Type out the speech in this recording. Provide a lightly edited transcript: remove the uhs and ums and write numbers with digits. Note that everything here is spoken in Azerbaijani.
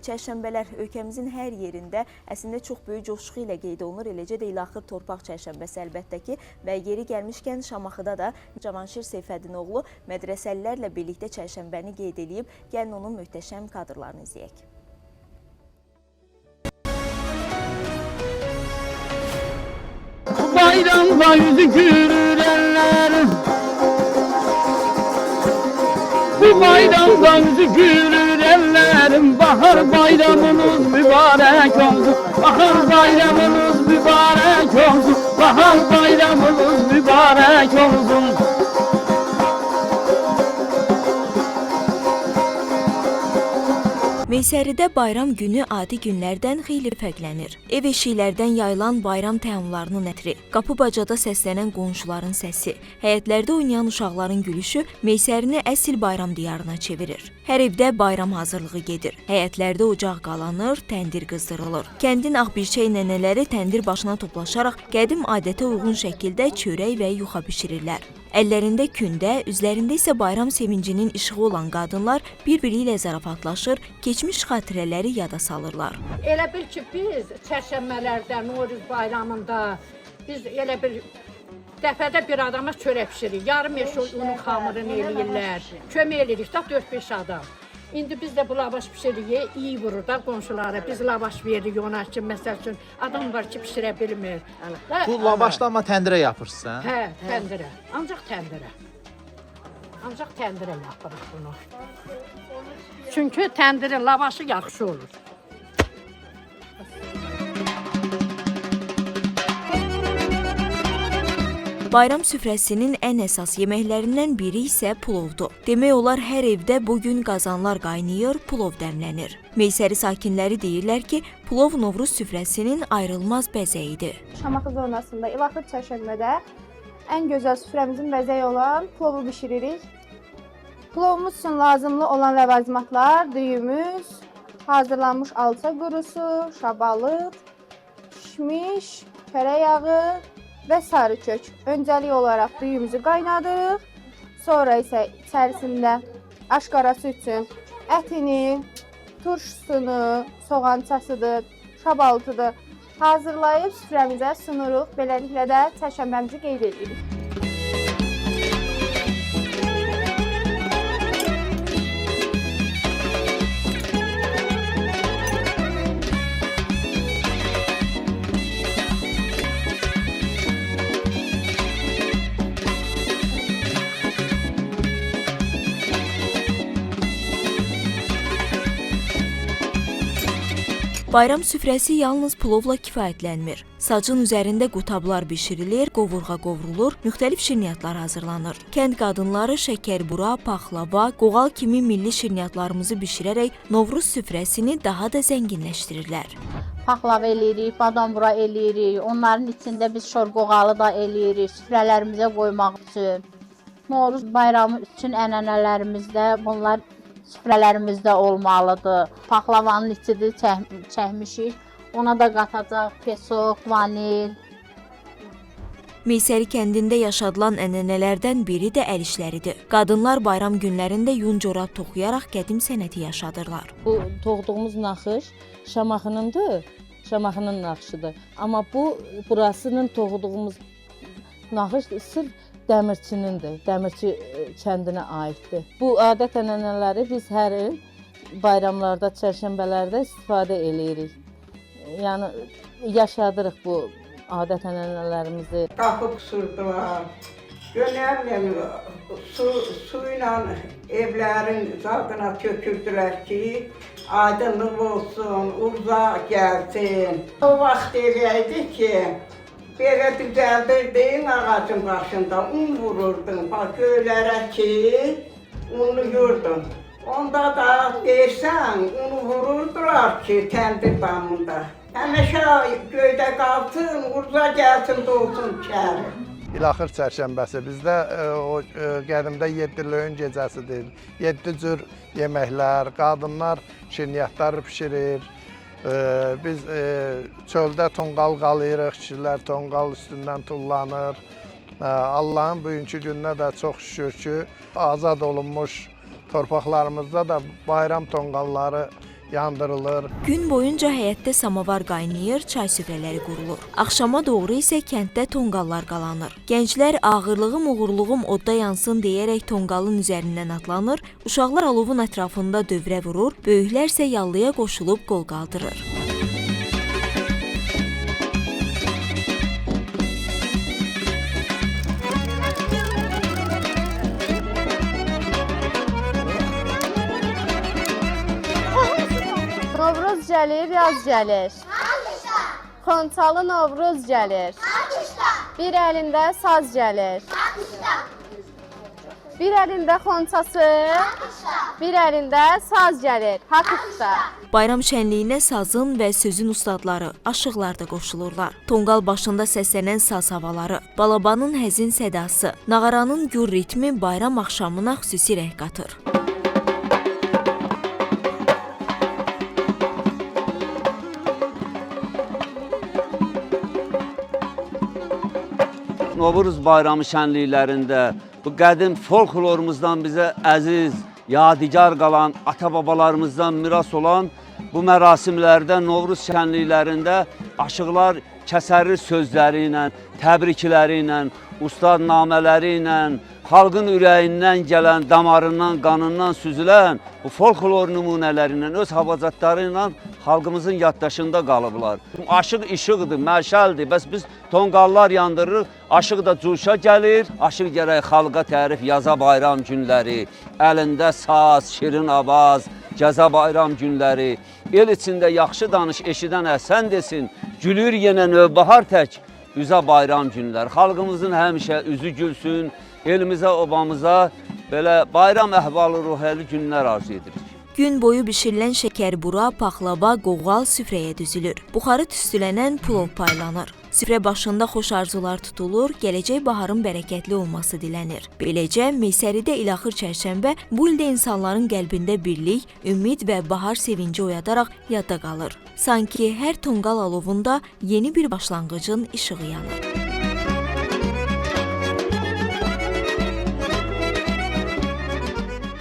çərşənbələr ölkəmizin hər yerində əslində çox böyük coşqu ilə qeyd olunur. Eləcə də İlaxır Torpaq çərşənbəsi əlbəttə ki və yeri gəlmişkən Şamaxıda da Cavanşir Seyfəddinoğlu mədrəsəlilərlə birlikdə çərşənbəni qeyd edib. Gəlin onun möhtəşəm kadrlarını izləyək. Bayramda yüzü gülürler, bu bayramda yüzü gülürler, bahar bayramınız mübarek olsun, bahar bayramınız mübarek olsun, bahar bayramınız mübarek olsun. Meysəridə bayram günü adi günlərdən xeyli fərqlənir. Ev eşiklərdən yayılan bayram təamlarının ətri, qapı-bacada səslənən qonşuların səsi, həyətlərdə oynayan uşaqların gülüşü Meysərini əsl bayram diyarına çevirir. Hər evdə bayram hazırlığı gedir. Həyətlərdə ocaq qalanır, təndir qızdırılır. Kəndin ağbirçək nənələri təndir başına toplaşaraq qədim adətə uyğun şəkildə çörək və yuxa bişirirlər. Əllərində kündə, üzlərində isə bayram sevincinin işığı olan qadınlar bir-biri ilə zarafatlaşır, keçmiş xatirələri yada salırlar. Elə bil ki, biz çərşənbələrdə, Novruz bayramında biz elə bir dəfədə bir adama çörək pişiririk. Yarım eşo unun xamırını eləyirlər. Kömək eləyirik da 4-5 adam. İndi biz də bu lavaş pişiririk, iyi vurur da qonşulara. Biz lavaş veririk ona ki, məsəl üçün adam var ki, pişirə bilmir. Bu lavaşda amma təndirə yapırsın? Hə, təndirə. Ancaq təndirə. Ancaq təndirə yapırıq bunu. Çünki təndirin lavaşı yaxşı olur. Bayram süfrəsinin ən əsas yeməklərindən biri isə pulovdur. Demək olar hər evdə bugün qazanlar qaynayır, pulov dəmlənir. Meysəri sakinləri deyirlər ki, pulov Novruz süfrəsinin ayrılmaz bəzəyidir. Şamaxı zonasında İlaxır çərşənbədə ən gözəl süfrəmizin bəzəyi olan pulovu bişiririk. Pulovumuz üçün lazımlı olan ləvazimatlar, düyümüz, hazırlanmış alça qurusu, şabalıd, kişmiş, kərə yağı və sarı kök. Öncəlik olaraq düyümüzü qaynadırıq. Sonra isə içərisində aşqarası üçün ətini, turşusunu, soğançasıdır, şabalıtıdır hazırlayıb süfrəmizə sunuruq. Beləliklə də çərşənbəmizi qeyd edirik. Bayram süfrəsi yalnız pulovla kifayətlənmir. Sacın üzərində qutablar bişirilir, qovurğa qovrulur, müxtəlif şirniyyatlar hazırlanır. Kənd qadınları şəkərbura, paxlava, qoğal kimi milli şirniyyatlarımızı bişirərək Novruz süfrəsini daha da zənginləşdirirlər. Paxlava eləyirik, badambura eləyirik, onların içində biz şorqoğalı da eləyirik, süfrələrimizə qoymaq üçün. Novruz bayramı üçün ənənələrimizdə bunlar süfrələrimizdə olmalıdır. Paxlavanın içini çəkmişik. Ona da qatacaq pesok, vanil. Meysəri kəndində yaşadılan ənənələrdən biri də əl işləridir. Qadınlar bayram günlərində yun corab toxuyaraq qədim sənəti yaşadırlar. Bu toxuduğumuz naxış Şamaxınındır, Şamaxının naxışıdır. Amma burasının toxuduğumuz naxış sırf dəmirçinindir, dəmirçi kəndinə aiddir. Bu adət-ənənələri biz hər il bayramlarda, çərşənbələrdə istifadə eləyirik. Yəni, yaşadırıq bu adət-ənənələrimizi. Qapı qısurdular, gönəmləm su ilə evlərin zadına tökürdülər ki, aydınlıq olsun, urza gəlsin. O vaxt eləydi ki, belə düzəldirdin ağacın başında, un vururdun göylərə ki, unu yurdun. Onda da deyirsən, unu vururdular ki, təndir damında. Həmişə göydə qalsın, urza gəlsin, dolsun kəri. İlaxır çərşənbəsi bizdə o qədimdə 7 löğün gecəsidir. 7 cür yeməklər, qadınlar şirniyyatlar pişirir. Biz çöldə tonqal qalayırıq, kişilər tonqal üstündən tullanır. Allahın bugünkü gününə də çox şükür ki, azad olunmuş torpaqlarımızda da bayram tonqalları yandırılır. Gün boyunca həyətdə samavar qaynayır, çay süfrələri qurulur. Axşama doğru isə kənddə tonqallar qalanır. Gənclər ağırlığım uğurluğum odda yansın deyərək tonqalın üzərindən atlanır, uşaqlar alovun ətrafında dövrə vurur, böyüklər isə yallıya qoşulub qol qaldırır. Novruz gəlir, yaz gəlir. Xonçalı Novruz gəlir. Bir əlində saz gəlir. Bir əlində xonçası, bir əlində saz gəlir. Haqıqda. Bayram şənliyinə sazın və sözün ustadları, aşıqlar da qoşulurlar. Tonqal başında səslənən saz havaları, balabanın həzin sədası, nağaranın gür ritmi bayram axşamına xüsusi rəng qatır. Novruz bayramı şənliklərində bu qədim folklorumuzdan bizə əziz, yadigar qalan, ata-babalarımızdan miras olan bu mərasimlərdə, Novruz şənliklərində aşıqlar kəsərli sözləri ilə, təbrikləri ilə, ustad namələri ilə, xalqın ürəyindən gələn, damarından, qanından süzülən bu folklor nümunələrindən, öz havacatları ilə xalqımızın yaddaşında qalıblar. Aşıq işıqdır, məşəldir, bəs biz tonqallar yandırırıq, aşıq da cuşa gəlir, aşıq gərək xalqa tərif yaza bayram günləri, əlində saz, şirin avaz, gəza bayram günləri, el içində yaxşı danış, eşidən əhsən desin, gülür yenə növbahar tək, üzə bayram günlər. Xalqımızın həmişə üzü gülsün, elimizə, obamıza belə bayram əhvalı ruhəli günlər arzu edirik. Gün boyu bişirilən şəkərbura, paxlava, qoğal süfrəyə düzülür. Buxarı tüstülənən plov paylanır. Süfrə başında xoş arzular tutulur, gələcək baharın bərəkətli olması dilənir. Beləcə, Meysəridə İlaxır Çərşənbə bu ildə insanların qəlbində birlik, ümid və bahar sevinci oyadaraq yadda qalır. Sanki hər tonqal alovunda yeni bir başlanğıcın işığı yanır.